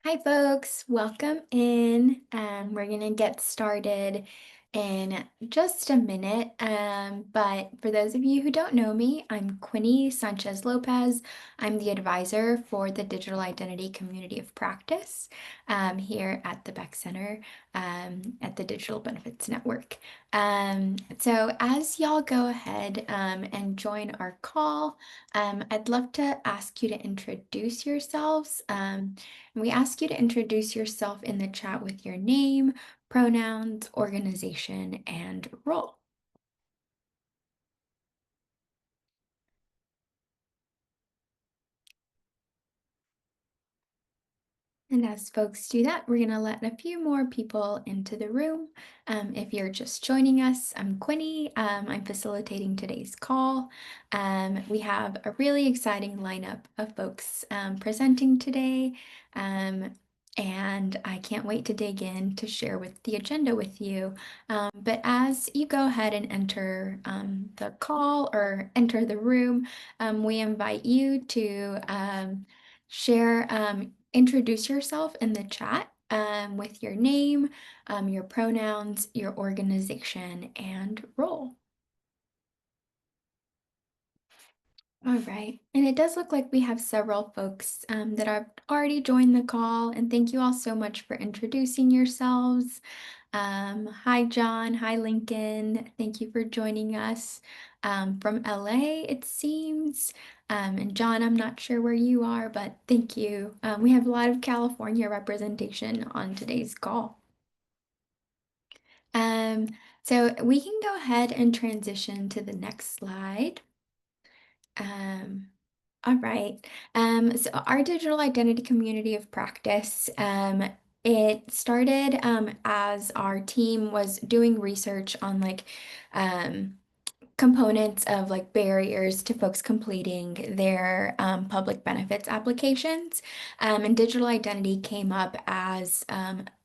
Hi, folks. Welcome in. We're going to get started in just a minute. But for those of you who don't know me, I'm Quinny Sanchez Lopez. I'm the advisor for the Digital Identity Community of Practice here at the Beck Center at the Digital Benefits Network. So as y'all go ahead and join our call, I'd love to ask you to introduce yourselves. We ask you to introduce yourself in the chat with your name, pronouns, organization, and role. And as folks do that, we're going to let a few more people into the room. If you're just joining us, I'm Quinny. I'm facilitating today's call. We have a really exciting lineup of folks presenting today. And I can't wait to dig in to share with the agenda with you. But as you go ahead and enter the call or enter the room, we invite you to share. Introduce yourself in the chat with your name, your pronouns, your organization, and role. All right, and it does look like we have several folks that have already joined the call, and thank you all so much for introducing yourselves. Hi, John. Hi, Lincoln. Thank you for joining us from LA, it seems. And John, I'm not sure where you are, but thank you. We have a lot of California representation on today's call. Um, so we can go ahead and transition to the next slide. Um, all right. So our digital identity community of practice, it started as our team was doing research on um, components of like barriers to folks completing their public benefits applications. And digital identity came up as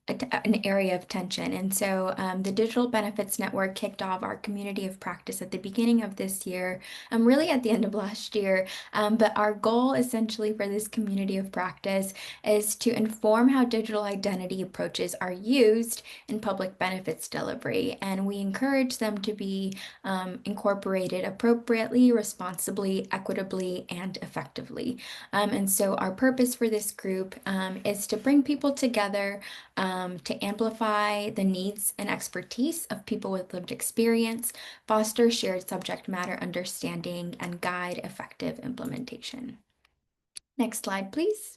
an area of tension. And so the Digital Benefits Network kicked off our community of practice at the beginning of this year, really at the end of last year. But our goal essentially for this community of practice is to inform how digital identity approaches are used in public benefits delivery. And we encourage them to be incorporated appropriately, responsibly, equitably, and effectively. And so our purpose for this group is to bring people together to amplify the needs and expertise of people with lived experience, foster shared subject matter understanding, and guide effective implementation. Next slide, please.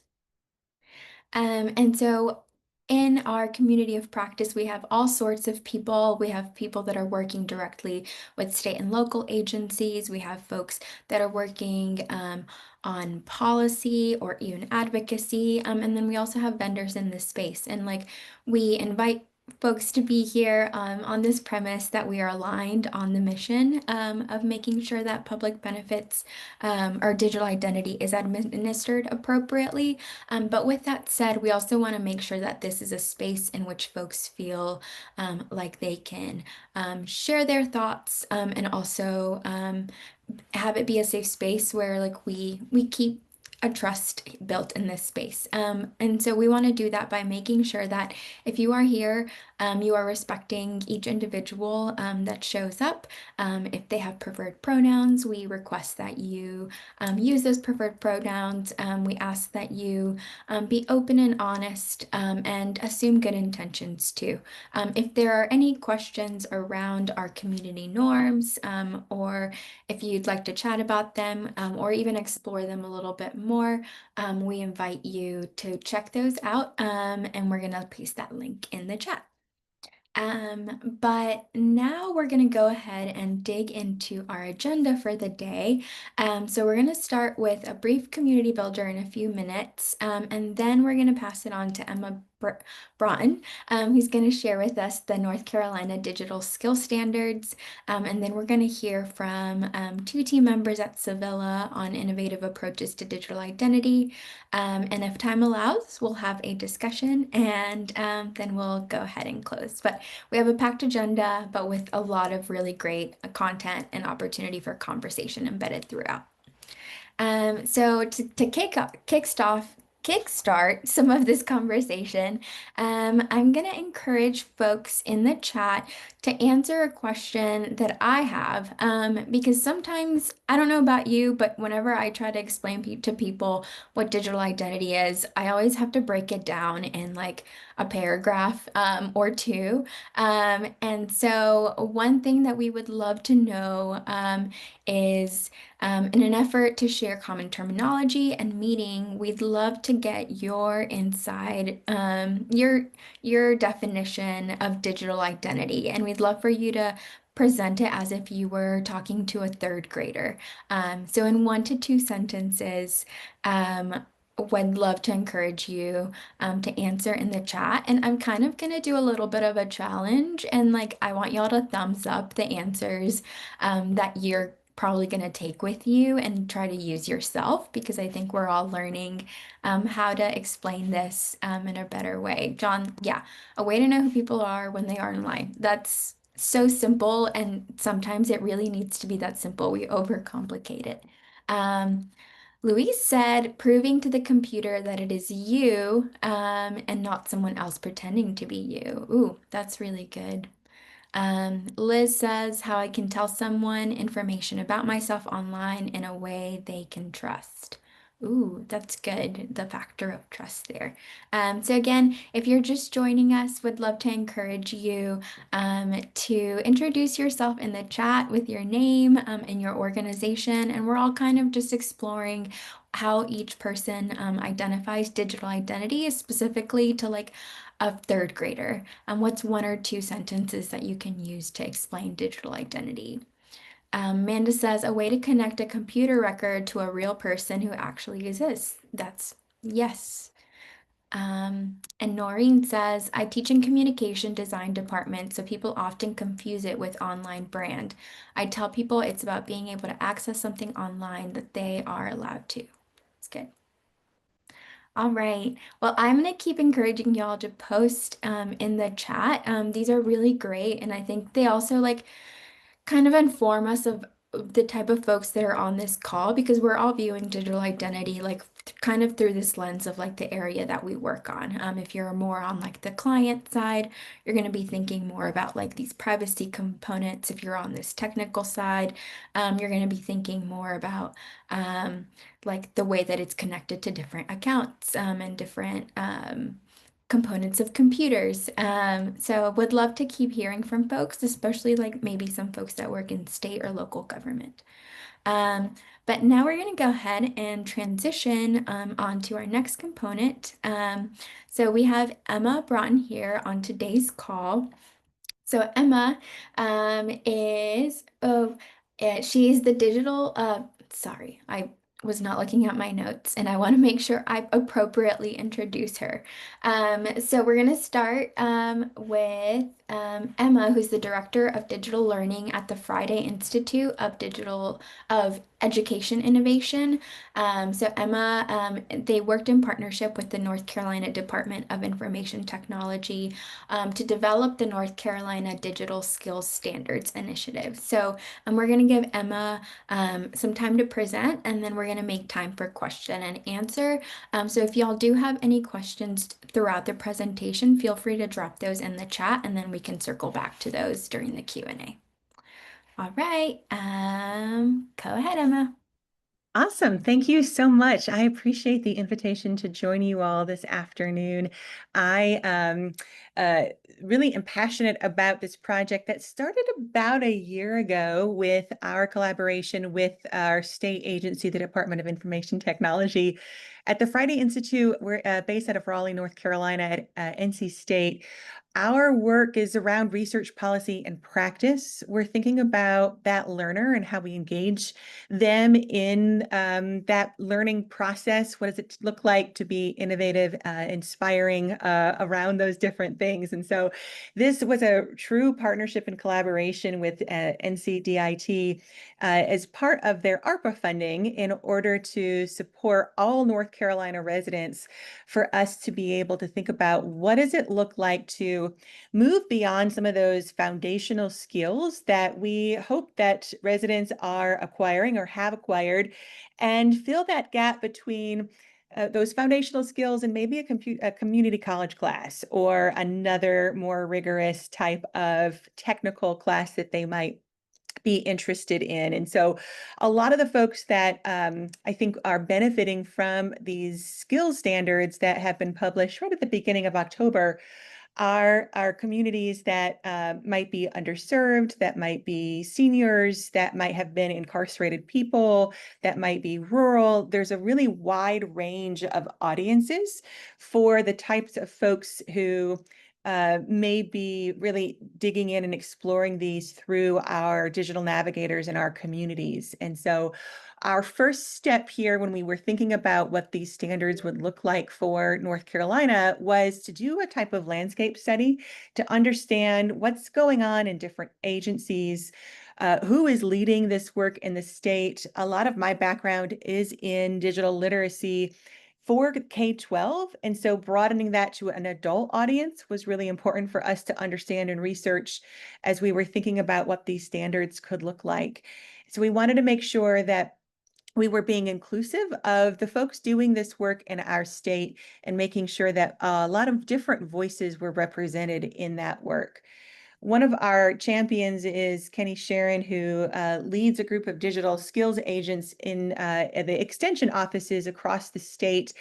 And so in our community of practice, we have all sorts of people. We have people that are working directly with state and local agencies. We have folks that are working on policy or even advocacy. And then we also have vendors in this space. And like we invite folks to be here on this premise that we are aligned on the mission of making sure that public benefits or digital identity is administered appropriately. But with that said, we also want to make sure that this is a space in which folks feel like they can share their thoughts and also have it be a safe space where like we keep a trust built in this space. And so we want to do that by making sure that if you are here, you are respecting each individual that shows up. If they have preferred pronouns, we request that you use those preferred pronouns. We ask that you be open and honest and assume good intentions too. If there are any questions around our community norms or if you'd like to chat about them or even explore them a little bit more, we invite you to check those out and we're going to paste that link in the chat. But now we're going to go ahead and dig into our agenda for the day. So we're going to start with a brief community builder in a few minutes, and then we're going to pass it on to Emma Braaten, who's going to share with us the North Carolina Digital Skill Standards. And then we're going to hear from two team members at Civilla on innovative approaches to digital identity. And if time allows, we'll have a discussion and then we'll go ahead and close. But we have a packed agenda, but with a lot of really great content and opportunity for conversation embedded throughout. So to kick off kickstart some of this conversation, I'm going to encourage folks in the chat to answer a question that I have, because sometimes, I don't know about you, but whenever I try to explain to people what digital identity is, I always have to break it down in like a paragraph or two. And so, one thing that we would love to know is in an effort to share common terminology and meaning, we'd love to get your inside, your definition of digital identity, and we'd love for you to present it as if you were talking to a third grader. So in 1 to 2 sentences, would love to encourage you to answer in the chat. And I'm kind of gonna do a little bit of a challenge, and like I want y'all to thumbs up the answers that you're probably going to take with you and try to use yourself, because I think we're all learning how to explain this in a better way. John, yeah, a way to know who people are when they are online. That's so simple, and sometimes it really needs to be that simple. We overcomplicate it. Louise said, proving to the computer that it is you and not someone else pretending to be you. Ooh, that's really good. Liz says how I can tell someone information about myself online in a way they can trust. Ooh, that's good. The factor of trust there. So again, if you're just joining us, would love to encourage you to introduce yourself in the chat with your name and your organization. And we're all kind of just exploring how each person identifies digital identity, specifically to like a third grader. What's 1 or 2 sentences that you can use to explain digital identity? Amanda says, a way to connect a computer record to a real person who actually exists. That's yes. And Noreen says, I teach in communication design department, so people often confuse it with online brand. I tell people it's about being able to access something online that they are allowed to. It's good. All right. Well, I'm going to keep encouraging y'all to post in the chat. These are really great. And I think they also like kind of inform us of the type of folks that are on this call, because we're all viewing digital identity like kind of through this lens of like the area that we work on. If you're more on like the client side, you're going to be thinking more about like these privacy components. If you're on this technical side, you're going to be thinking more about like the way that it's connected to different accounts and different components of computers. So would love to keep hearing from folks, especially like maybe some folks that work in state or local government. Um, but now we're going to go ahead and transition on to our next component. So we have Emma Braaten here on today's call. So Emma is she's the digital sorry, I was not looking at my notes, and I want to make sure I appropriately introduce her. So we're gonna start with Emma, who's the director of digital learning at the Friday Institute of Digital of Education Innovation. So Emma, they worked in partnership with the North Carolina Department of Information Technology to develop the North Carolina Digital Skills Standards Initiative. So we're going to give Emma some time to present, and then we're going to make time for question and answer. So if y'all do have any questions throughout the presentation, feel free to drop those in the chat, and then we can circle back to those during the Q&A. All right, go ahead, Emma. Awesome. Thank you so much. I appreciate the invitation to join you all this afternoon. I really am passionate about this project that started about a year ago with our collaboration with our state agency, the Department of Information Technology. At the Friday Institute, we're based out of Raleigh, North Carolina at NC State. Our work is around research policy and practice. We're thinking about that learner and how we engage them in that learning process. What does it look like to be innovative, inspiring around those different things? And so this was a true partnership and collaboration with NCDIT as part of their ARPA funding in order to support all North Carolina residents, for us to be able to think about what does it look like to move beyond some of those foundational skills that we hope that residents are acquiring or have acquired, and fill that gap between those foundational skills and maybe a community college class or another more rigorous type of technical class that they might be interested in. And so a lot of the folks that I think are benefiting from these skills standards that have been published right at the beginning of October are communities that might be underserved, that might be seniors, that might have been incarcerated people, that might be rural. There's a really wide range of audiences for the types of folks who may be really digging in and exploring these through our digital navigators in our communities. And so our first step here when we were thinking about what these standards would look like for North Carolina was to do a type of landscape study to understand what's going on in different agencies, who is leading this work in the state. A lot of my background is in digital literacy for K-12, and so broadening that to an adult audience was really important for us to understand and research as we were thinking about what these standards could look like. So we wanted to make sure that we were being inclusive of the folks doing this work in our state and making sure that a lot of different voices were represented in that work. One of our champions is Kenny Sharon, who leads a group of digital skills agents in the extension offices across the state.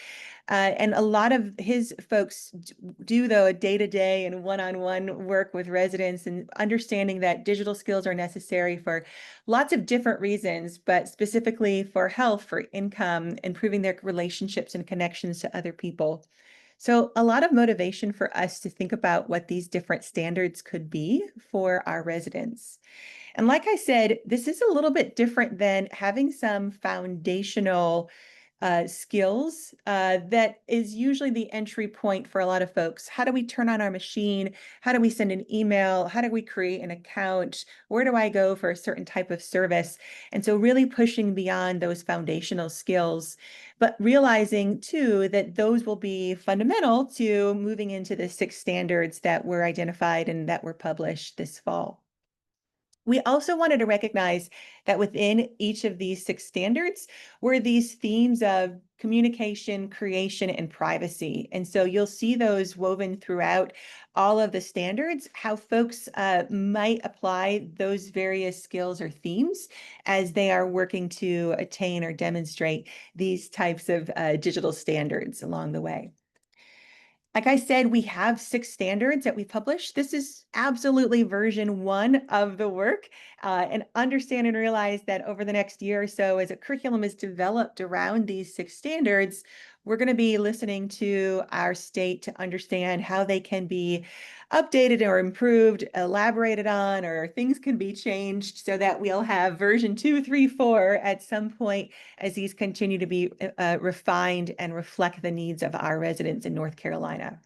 And a lot of his folks do the day-to-day and one-on-one work with residents and understanding that digital skills are necessary for lots of different reasons, but specifically for health, for income, improving their relationships and connections to other people. So a lot of motivation for us to think about what these different standards could be for our residents. And like I said, this is a little bit different than having some foundational skills that is usually the entry point for a lot of folks. How do we turn on our machine? How do we send an email? How do we create an account? Where do I go for a certain type of service? And so really pushing beyond those foundational skills, but realizing too that those will be fundamental to moving into the 6 standards that were identified and that were published this fall. We also wanted to recognize that within each of these 6 standards were these themes of communication, creation, and privacy. And so you'll see those woven throughout all of the standards, how folks might apply those various skills or themes as they are working to attain or demonstrate these types of digital standards along the way. Like I said, we have 6 standards that we publish. This is absolutely version 1 of the work, and understand and realize that over the next year or so, as a curriculum is developed around these 6 standards, we're going to be listening to our state to understand how they can be updated or improved, elaborated on, or things can be changed so that we'll have version 2, 3, 4 at some point as these continue to be refined and reflect the needs of our residents in North Carolina.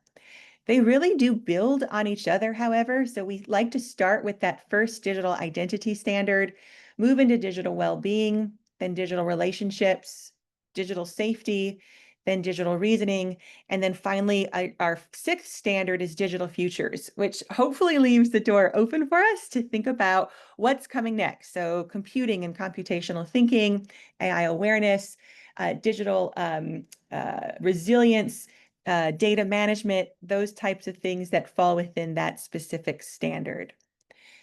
They really do build on each other, however, so we like to start with that first digital identity standard, move into digital well-being, then digital relationships, digital safety, then digital reasoning, and then finally our 6th standard is digital futures, which hopefully leaves the door open for us to think about what's coming next. So computing and computational thinking, AI awareness, digital resilience, data management, those types of things that fall within that specific standard.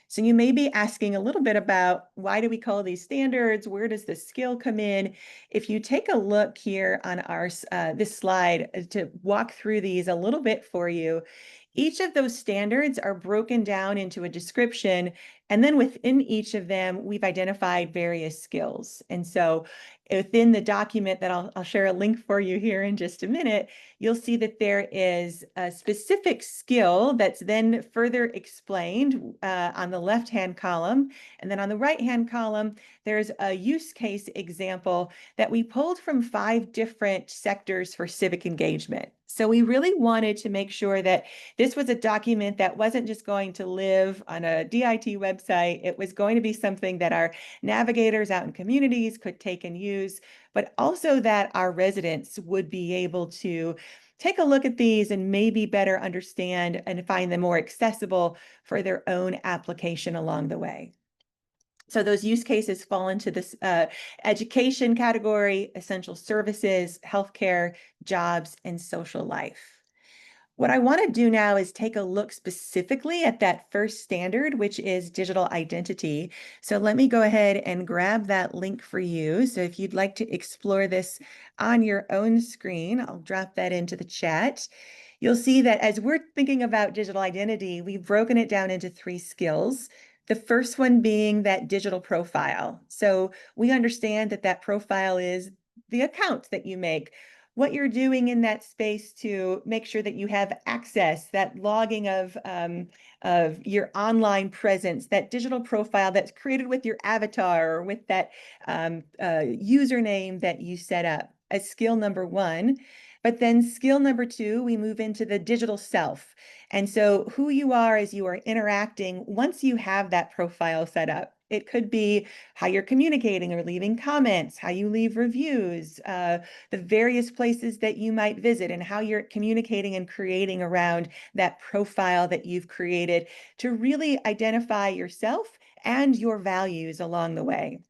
So you may be asking a little bit about why do we call these standards? Where does the skill come in? If you take a look here on our this slide to walk through these a little bit for you, each of those standards are broken down into a description, and then within each of them, we've identified various skills. And so within the document that I'll share a link for you here in just a minute, you'll see that there is a specific skill that's then further explained on the left-hand column. And then on the right-hand column, there's a use case example that we pulled from 5 different sectors for civic engagement. So we really wanted to make sure that this was a document that wasn't just going to live on a DIT website. It was going to be something that our navigators out in communities could take and use, but also that our residents would be able to take a look at these and maybe better understand and find them more accessible for their own application along the way. So those use cases fall into this education category, essential services, healthcare, jobs, and social life. What I want to do now is take a look specifically at that first standard, which is digital identity. So let me go ahead and grab that link for you. So if you'd like to explore this on your own screen, I'll drop that into the chat. You'll see that as we're thinking about digital identity, we've broken it down into 3 skills. The first one being that digital profile. So we understand that that profile is the account that you make, what you're doing in that space to make sure that you have access, that logging of your online presence, that digital profile that's created with your avatar or with that username that you set up as skill number 1. But then skill number 2, we move into the digital self. And so who you are as you are interacting once you have that profile set up. It could be how you're communicating or leaving comments, how you leave reviews, the various places that you might visit, and how you're communicating and creating around that profile that you've created to really identify yourself and your values along the way.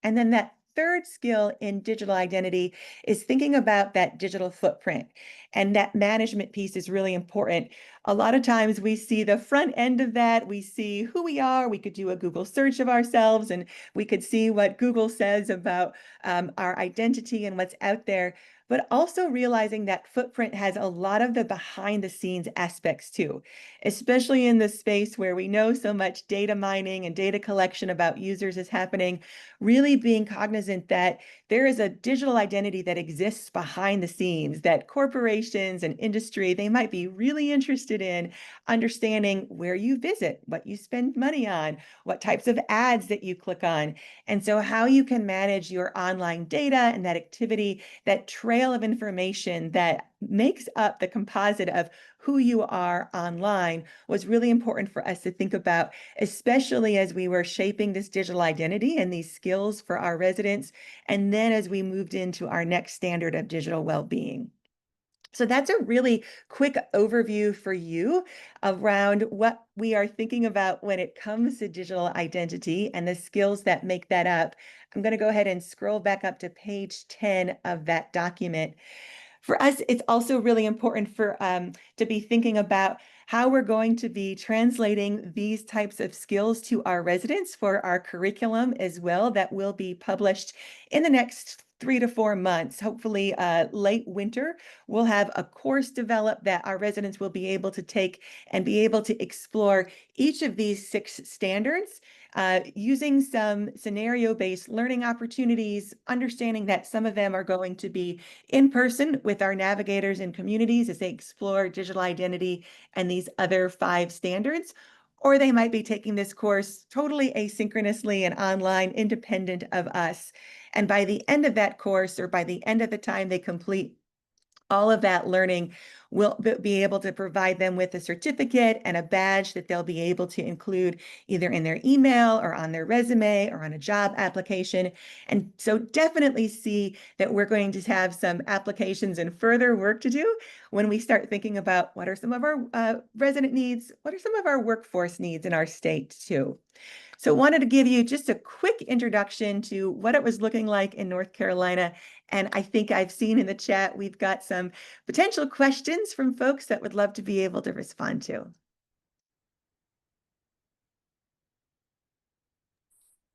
And then that third skill in digital identity is thinking about that digital footprint. And that management piece is really important. A lot of times we see the front end of that. We see who we are. We could do a Google search of ourselves and we could see what Google says about our identity and what's out there. But also realizing that footprint has a lot of the behind the scenes aspects too, especially in the space where we know so much data mining and data collection about users is happening. Really being cognizant that there is a digital identity that exists behind the scenes, that corporations and industry, they might be really interested in understanding where you visit, what you spend money on, what types of ads that you click on. And so how you can manage your online data and that activity, that trail of information that makes up the composite of who you are online was really important for us to think about, especially as we were shaping this digital identity and these skills for our residents, and then as we moved into our next standard of digital well-being. So that's a really quick overview for you around what we are thinking about when it comes to digital identity and the skills that make that up. I'm going to go ahead and scroll back up to page 10 of that document. For us, it's also really important for to be thinking about how we're going to be translating these types of skills to our residents for our curriculum as well that will be published in the next 3 to 4 months. Hopefully late winter, we'll have a course developed that our residents will be able to take and be able to explore each of these 6 standards using some scenario-based learning opportunities, understanding that some of them are going to be in person with our navigators and communities as they explore digital identity and these other 5 standards, or they might be taking this course totally asynchronously and online, independent of us. And by the end of that course, or by the end of the time they complete all of that learning, will be able to provide them with a certificate and a badge that they'll be able to include either in their email or on their resume or on a job application. And so definitely see that we're going to have some applications and further work to do when we start thinking about what are some of our resident needs, what are some of our workforce needs in our state too. So wanted to give you just a quick introduction to what it was looking like in North Carolina. And I think I've seen in the chat, we've got some potential questions from folks that would love to be able to respond to.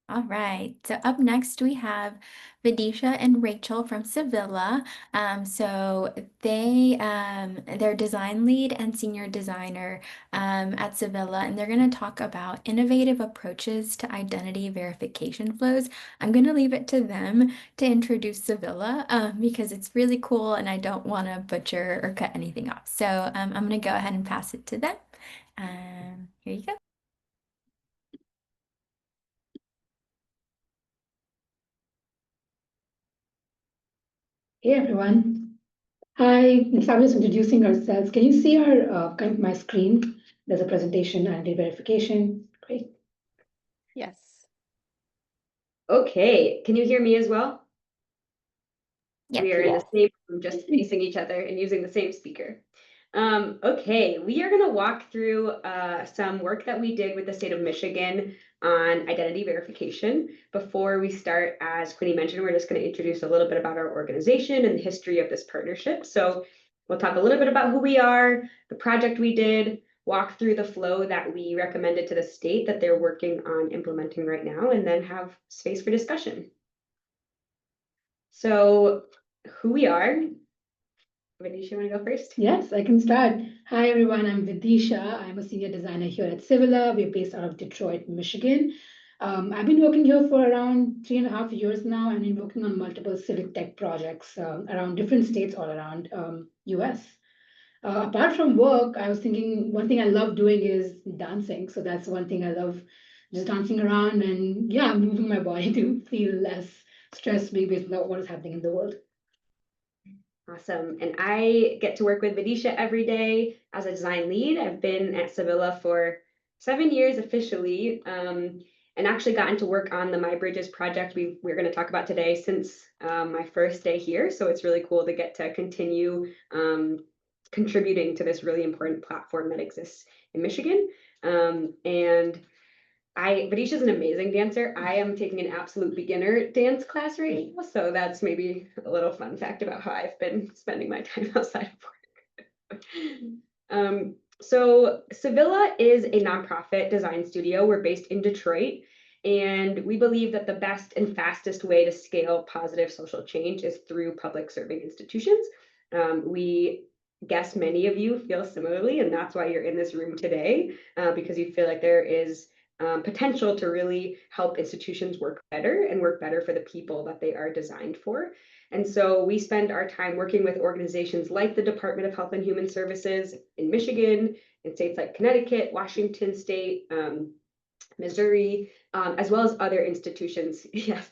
All right, so up next we have Vidisha and Rachel from Civilla. So they're design lead and senior designer at Civilla, and they're going to talk about innovative approaches to identity verification flows. I'm going to leave it to them to introduce Civilla because it's really cool and I don't want to butcher or cut anything off. So I'm going to go ahead and pass it to them. Here you go. Hey everyone. Hi, I'm just introducing ourselves. Can you see our kind of my screen? There's a presentation and the verification. Great. Yes. Okay, can you hear me as well? Yep. We are in the same room, just facing each other and using the same speaker. Okay, we are going to walk through some work that we did with the state of Michigan on identity verification. Before we start, as Quinny mentioned, we're just going to introduce a little bit about our organization and the history of this partnership. So we'll talk a little bit about who we are, the project we did, walk through the flow that we recommended to the state that they're working on implementing right now, and then have space for discussion. So who we are. Vidisha, you want to go first? Yes, I can start. Hi, everyone. I'm Vidisha. I'm a senior designer here at Civilla. We're based out of Detroit, Michigan. I've been working here for around 3.5 years now, and been working on multiple civic tech projects around different states all around US. Apart from work, I was thinking one thing I love doing is dancing. So that's one thing I love, just dancing around and yeah, moving my body to feel less stressed based on what is happening in the world. Awesome. And I get to work with Vidisha every day as a design lead. I've been at Civilla for 7 years officially, and actually gotten to work on the My Bridges project we're going to talk about today since my first day here. So it's really cool to get to continue contributing to this really important platform that exists in Michigan. And Vidisha's an amazing dancer. I am taking an absolute beginner dance class right now, so that's maybe a little fun fact about how I've been spending my time outside of work. So Civilla is a nonprofit design studio. We're based in Detroit, and we believe that the best and fastest way to scale positive social change is through public serving institutions. We guess many of you feel similarly, and that's why you're in this room today, because you feel like there is potential to really help institutions work better and work better for the people that they are designed for. And so we spend our time working with organizations like the Department of Health and Human Services in Michigan, in states like Connecticut, Washington State, Missouri, as well as other institutions, yes,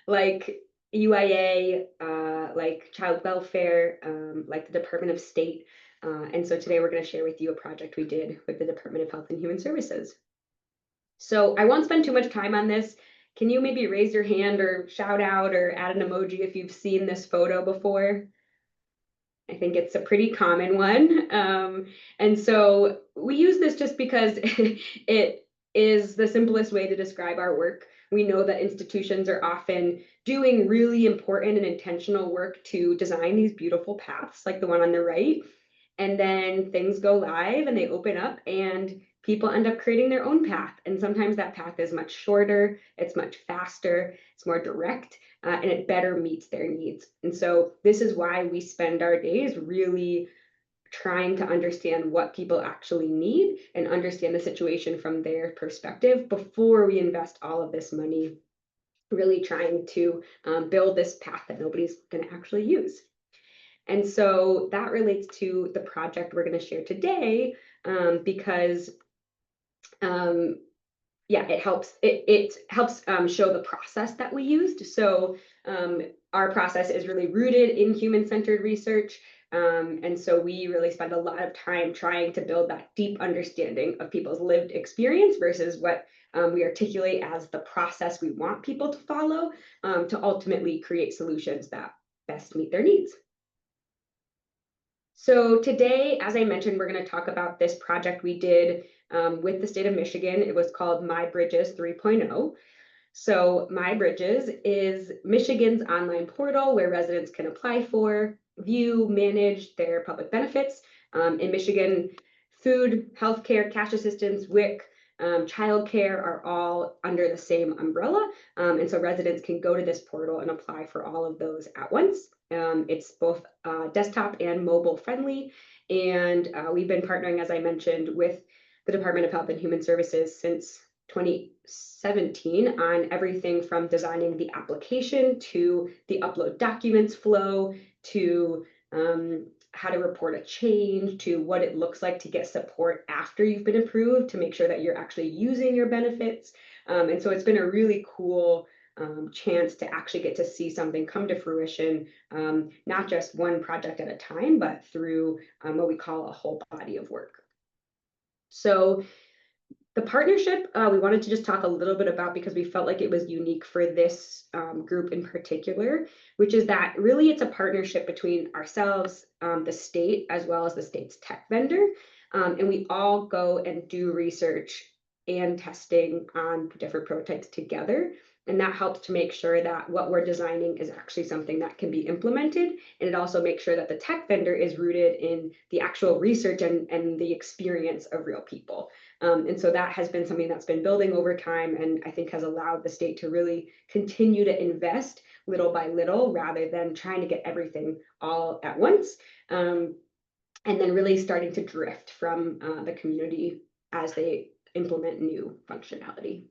like UIA, like child welfare, like the Department of State. And so today we're going to share with you a project we did with the Department of Health and Human Services. So I won't spend too much time on this. Can you maybe raise your hand or shout out or add an emoji if you've seen this photo before? I think it's a pretty common one. And so we use this just because it is the simplest way to describe our work. We know that institutions are often doing really important and intentional work to design these beautiful paths, like the one on the right. And then things go live and they open up and people end up creating their own path. And sometimes that path is much shorter, it's much faster, it's more direct, and it better meets their needs. And so this is why we spend our days really trying to understand what people actually need and understand the situation from their perspective before we invest all of this money, really trying to build this path that nobody's going to actually use. And so that relates to the project we're going to share today, because yeah, it helps show the process that we used. So our process is really rooted in human-centered research. And so we really spend a lot of time trying to build that deep understanding of people's lived experience versus what we articulate as the process we want people to follow, to ultimately create solutions that best meet their needs. So today, as I mentioned, we're going to talk about this project we did with the state of Michigan. It was called My Bridges 3.0. So My Bridges is Michigan's online portal where residents can apply for, view, manage their public benefits. In Michigan, food, healthcare, cash assistance, WIC, childcare are all under the same umbrella. And so residents can go to this portal and apply for all of those at once. It's both desktop and mobile friendly. And we've been partnering, as I mentioned, with the Department of Health and Human Services since 2017 on everything from designing the application to the upload documents flow to how to report a change to what it looks like to get support after you've been approved to make sure that you're actually using your benefits. And so it's been a really cool chance to actually get to see something come to fruition, not just one project at a time, but through what we call a whole body of work. So the partnership we wanted to just talk a little bit about because we felt like it was unique for this group in particular, which is that really it's a partnership between ourselves, the state, as well as the state's tech vendor. And we all go and do research and testing on different prototypes together. And that helps to make sure that what we're designing is actually something that can be implemented. And it also makes sure that the tech vendor is rooted in the actual research and the experience of real people. And so that has been something that's been building over time, and I think has allowed the state to really continue to invest little by little rather than trying to get everything all at once. And then really starting to drift from the community as they implement new functionality.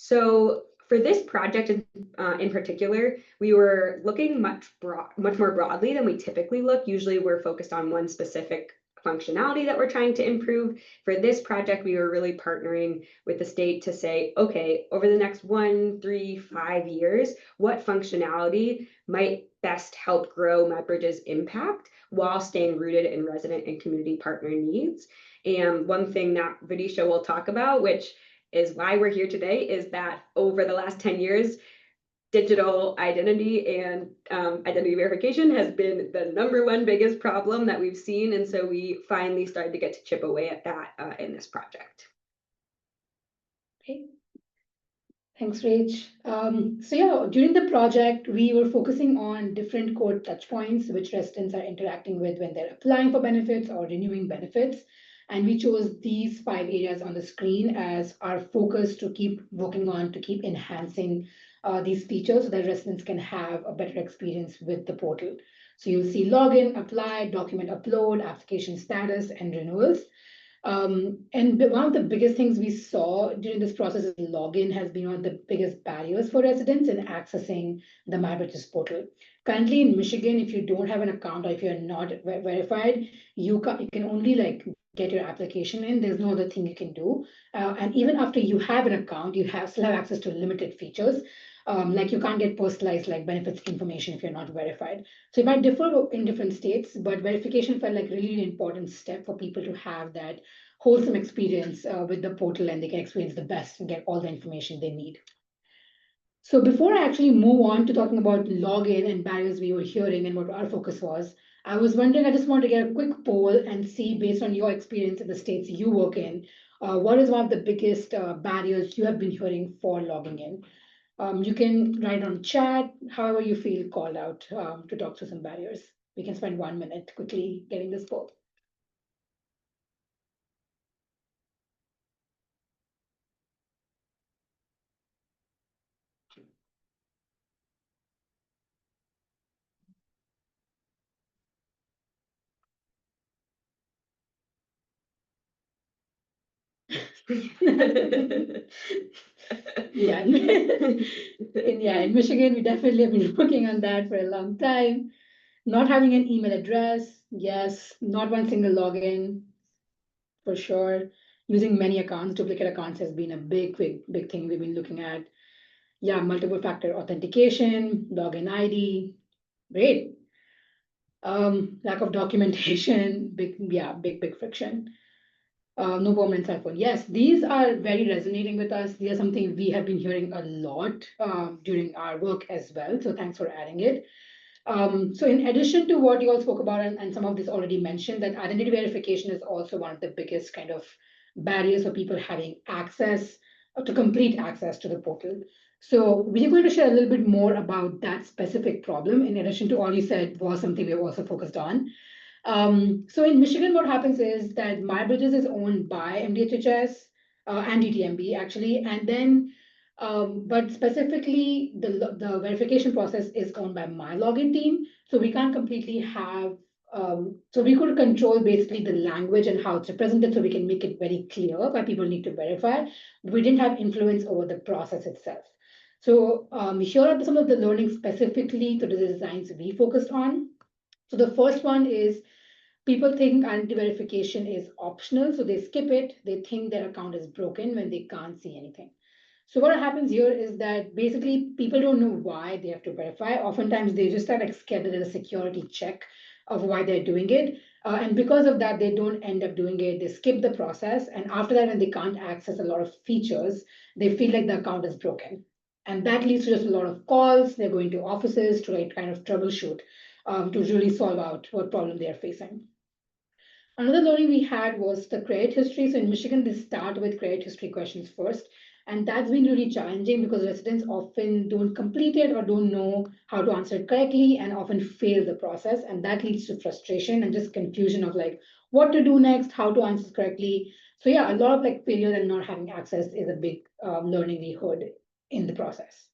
So for this project in particular, we were looking much more broadly than we typically look. Usually we're focused on one specific functionality that we're trying to improve. For this project, we were really partnering with the state to say, okay, over the next 1, 3, 5 years, what functionality might best help grow MyBridge's impact while staying rooted in resident and community partner needs. And one thing that Vidisha will talk about, which is why we're here today, is that over the last 10 years, digital identity and identity verification has been the #1 biggest problem that we've seen. And so we finally started to get to chip away at that in this project. Okay. Thanks, Rach. So yeah, during the project, we were focusing on different core touch points which residents are interacting with when they're applying for benefits or renewing benefits. And we chose these 5 areas on the screen as our focus to keep working on, to keep enhancing these features so that residents can have a better experience with the portal. So you'll see login, apply, document upload, application status, and renewals. And one of the biggest things we saw during this process is login has been one of the biggest barriers for residents in accessing the MyBridges portal. Currently in Michigan, if you don't have an account or if you're not verified, you can only get your application in. There's no other thing you can do. And even after you have an account, you still have access to limited features. Like you can't get personalized benefits information if you're not verified. So it might differ in different states, but verification felt like really an important step for people to have that wholesome experience with the portal, and they can experience the best and get all the information they need. So before I actually move on to talking about login and barriers we were hearing and what our focus was, I was wondering, I just want to get a quick poll and see, based on your experience in the states you work in, what is one of the biggest barriers you have been hearing for logging in? You can write on chat, however you feel called out to talk through some barriers. We can spend 1 minute quickly getting this poll. Yeah. In Michigan, we definitely have been working on that for a long time. Not having an email address, yes. Not one single login, for sure. Using many accounts, duplicate accounts has been a big thing we've been looking at. Yeah, multiple factor authentication, login ID, great. Lack of documentation, big friction. No permanent cell phone. Yes, these are very resonating with us. These are something we have been hearing a lot during our work as well. So thanks for adding it. So in addition to what you all spoke about, and some of this already mentioned, that identity verification is also one of the biggest kind of barriers for people having access to complete access to the portal. So we're going to share a little bit more about that specific problem. In addition to all you said was something we're also focused on. So in Michigan, what happens is that MyBridges is owned by MDHHS and DTMB actually, and then but specifically the verification process is owned by my login team. So we can't completely have so we could control basically the language and how it's represented, so we can make it very clear why people need to verify. We didn't have influence over the process itself. So here are some of the learnings specifically to the designs we focused on. So the first one is people think identity verification is optional, so they skip it. They think their account is broken when they can't see anything. So what happens here is that basically people don't know why they have to verify. Oftentimes they just are scared that there's a security check of why they're doing it. And because of that, they don't end up doing it. They skip the process. And after that, when they can't access a lot of features, they feel like the account is broken. And that leads to just a lot of calls. They're going to offices to kind of troubleshoot to really solve out what problem they're facing. Another learning we had was the credit history. So in Michigan, they start with credit history questions first. And that's been really challenging because residents often don't complete it or don't know how to answer it correctly and often fail the process. And that leads to frustration and just confusion of like what to do next, how to answer correctly. So yeah, a lot of like failure and not having access is a big learning we heard in the process.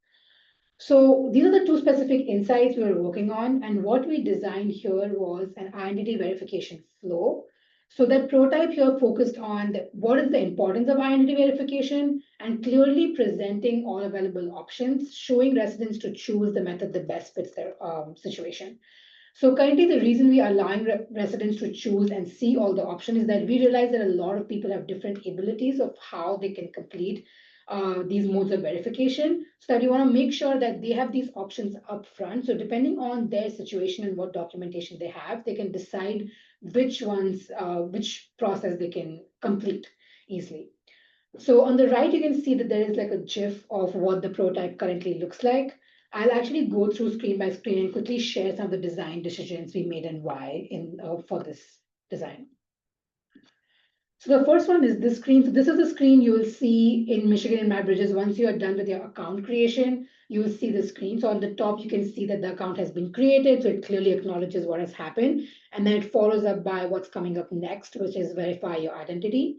So these are the two specific insights we were working on, and what we designed here was an identity verification flow. So that prototype here focused on what is the importance of identity verification and clearly presenting all available options, showing residents to choose the method that best fits their situation. So currently, the reason we are allowing residents to choose and see all the options is that we realize that a lot of people have different abilities of how they can complete these modes of verification. So that you want to make sure that they have these options up front. So depending on their situation and what documentation they have, they can decide which process they can complete easily. So on the right, you can see that there is like a GIF of what the prototype currently looks like. I'll actually go through screen by screen and quickly share some of the design decisions we made and why for this design. So the first one is this screen. So this is the screen you will see in Michigan and My Bridges. Once you are done with your account creation, you will see the screen. So on the top, you can see that the account has been created. So it clearly acknowledges what has happened. And then it follows up by what's coming up next, which is verify your identity.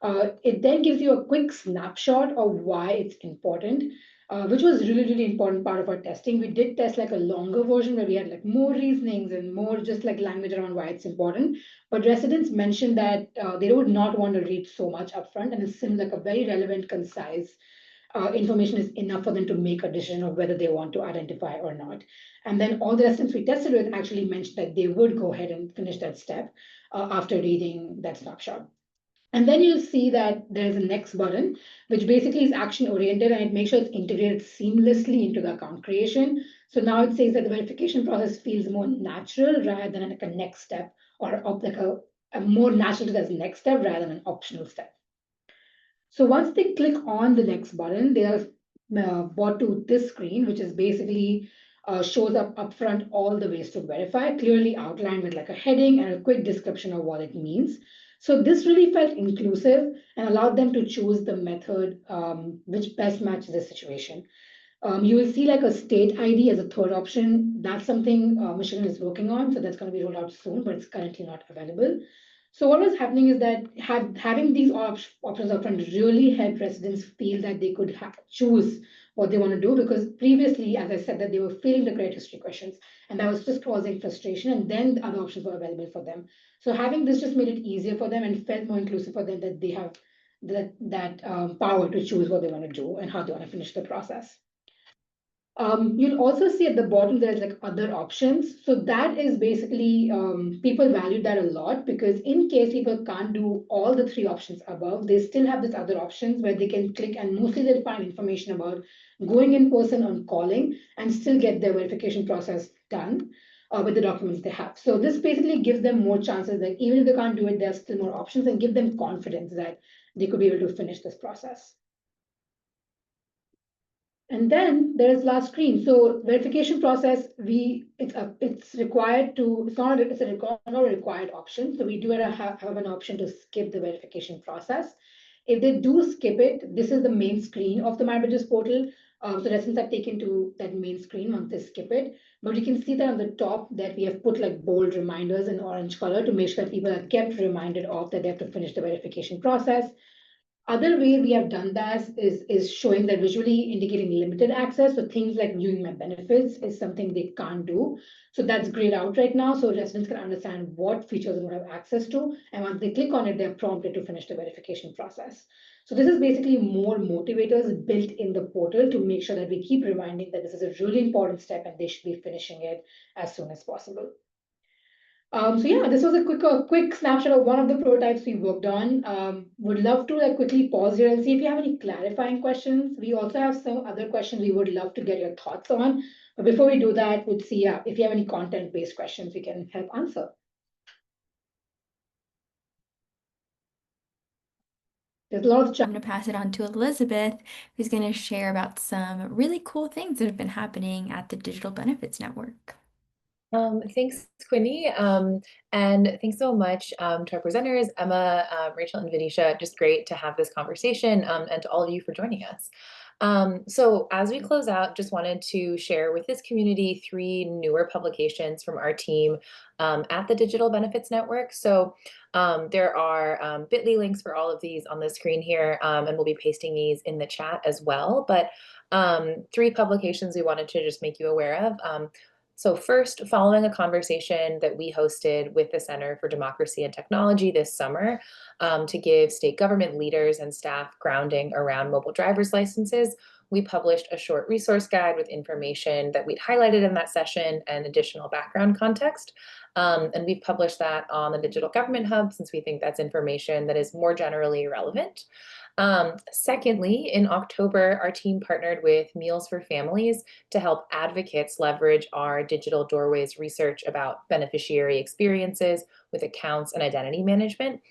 It then gives you a quick snapshot of why it's important, which was really, really important part of our testing. We did test like a longer version where we had like more reasonings and more just like language around why it's important. But residents mentioned that they would not want to read so much upfront, and it seems like a very relevant, concise information is enough for them to make a decision of whether they want to identify or not. And then all the residents we tested with actually mentioned that they would go ahead and finish that step after reading that snapshot. And then you'll see that there's a next button, which basically is action oriented and it makes sure it's integrated seamlessly into the account creation. So now it says that the verification process feels more natural rather than like a next step or like a more natural to the next step rather than an optional step. So once they click on the next button, they are brought to this screen, which is basically shows up upfront all the ways to verify, clearly outlined with like a heading and a quick description of what it means. So this really felt inclusive and allowed them to choose the method which best matches the situation. You will see like a state ID as a third option. That's something Michigan is working on, so that's going to be rolled out soon, but it's currently not available. So what was happening is that having these options up front really helped residents feel that they could choose what they want to do, because previously, as I said, that they were failing the credit history questions, and that was just causing frustration, and then the other options were available for them. So having this just made it easier for them and felt more inclusive for them, that they have that power to choose what they want to do and how they want to finish the process. You'll also see at the bottom there's like other options. So that is basically people value that a lot, because in case people can't do all the three options above, they still have these other options where they can click, and mostly they'll find information about going in person on calling and still get their verification process done with the documents they have. So this basically gives them more chances that even if they can't do it, there's still more options, and give them confidence that they could be able to finish this process. And then there is last screen. So verification process, it's required to, it's not a required option. So we do have an option to skip the verification process. If they do skip it, this is the main screen of the MyBridges portal. So residents are taken to that main screen once they skip it. But you can see that on the top that we have put like bold reminders in orange color to make sure that people are kept reminded of that they have to finish the verification process. Other way we have done that is showing that visually indicating limited access. So things like viewing my benefits is something they can't do. So that's grayed out right now. So residents can understand what features they will have access to. And once they click on it, they're prompted to finish the verification process. So this is basically more motivators built in the portal to make sure that we keep reminding that this is a really important step and they should be finishing it as soon as possible. So yeah, this was a quick snapshot of one of the prototypes we worked on. Would love to like quickly pause here and see if you have any clarifying questions. We also have some other questions we would love to get your thoughts on. But before we do that, we'd see if you have any content-based questions we can help answer. There's a lot of I'm going to pass it on to Elizabeth, who's going to share about some really cool things that have been happening at the Digital Benefits Network. Thanks, Quinny. And thanks so much to our presenters, Emma, Rachel, and Vidisha. Just great to have this conversation, and to all of you for joining us. So as we close out, just wanted to share with this community 3 newer publications from our team at the Digital Benefits Network. So there are bit.ly links for all of these on the screen here, and we'll be pasting these in the chat as well. But 3 publications we wanted to just make you aware of. So first, following a conversation that we hosted with the Center for Democracy and Technology this summer to give state government leaders and staff grounding around mobile driver's licenses, we published a short resource guide with information that we'd highlighted in that session and additional background context. And we've published that on the Digital Government Hub since we think that's information that is more generally relevant. Secondly, in October, our team partnered with Meals for Families to help advocates leverage our Digital Doorways research about beneficiary experiences with accounts and identity management.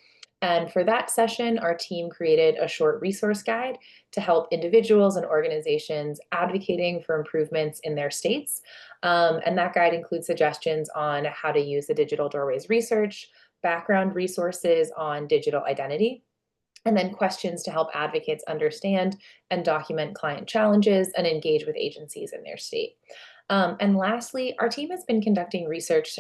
And for that session, our team created a short resource guide to help individuals and organizations advocating for improvements in their states. And that guide includes suggestions on how to use the Digital Doorways research, background resources on digital identity, and then questions to help advocates understand and document client challenges and engage with agencies in their state. And lastly, our team has been conducting research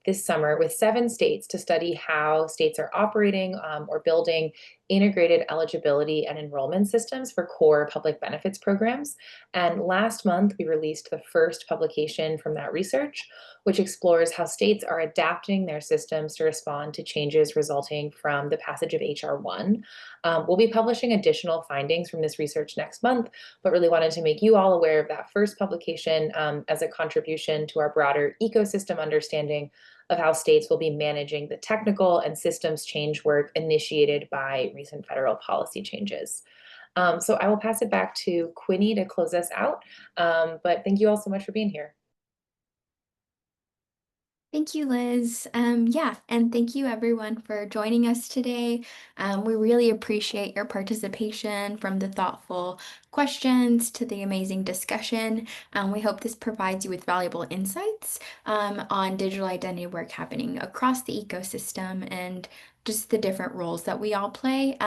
this summer with 7 states to study how states are operating or building integrated eligibility and enrollment systems for core public benefits programs. And last month, we released the first publication from that research, which explores how states are adapting their systems to respond to changes resulting from the passage of HR 1. We'll be publishing additional findings from this research next month, but really wanted to make you all aware of that first publication as a contribution to our broader ecosystem understanding of how states will be managing the technical and systems change work initiated by recent federal policy changes. So I will pass it back to Quinny to close us out, but thank you all so much for being here. Thank you, Liz. Yeah, and thank you everyone for joining us today. We really appreciate your participation, from the thoughtful questions to the amazing discussion. We hope this provides you with valuable insights on digital identity work happening across the ecosystem and just the different roles that we all play.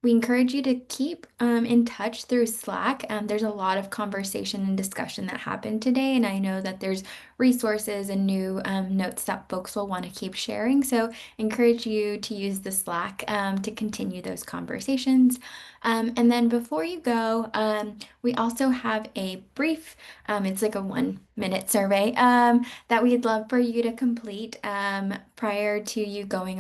We encourage you to keep in touch through Slack. There's a lot of conversation and discussion that happened today, and I know that there's resources and new notes that folks will want to keep sharing. So encourage you to use the Slack to continue those conversations. And then before you go, we also have a brief, it's like a 1-minute survey that we'd love for you to complete prior to you going